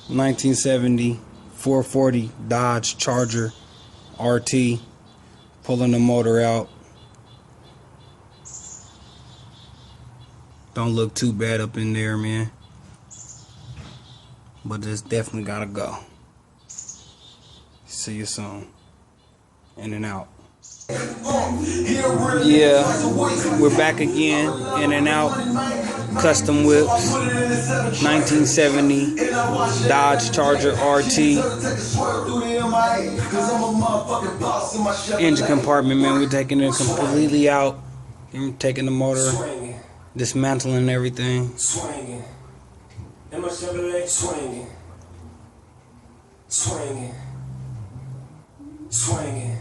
1970 440 Dodge Charger RT. Pulling the motor out. Don't look too bad up in there, man. But it's definitely gotta go. See you soon. In and out. Yeah, we're back again. In and out. Custom whips. 1970 Dodge Charger RT. Engine compartment, man. We're taking it completely out. We're taking the motor, dismantling everything. Swinging. And my Chevrolet swinging. Swinging. Swinging.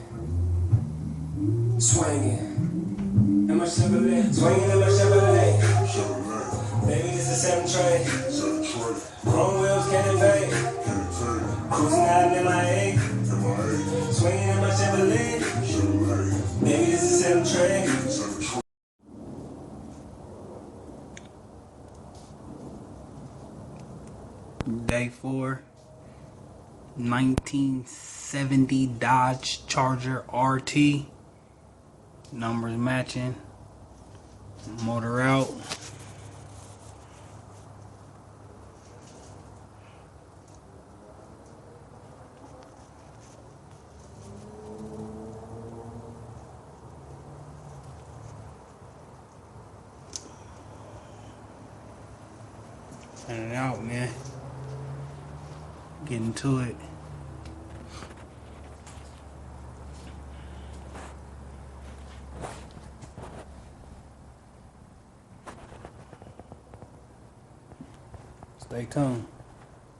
Swinging. And my Chevrolet swinging in my Chevrolet. Baby, this is 7 tray. Chrome wheels can't pay. Cruising out in my A. Swinging in my Chevrolet. Baby, this is 7 tray. Day 4, 1970 Dodge Charger RT. Numbers matching. Motor out. In and out, man. Getting to it. Stay tuned.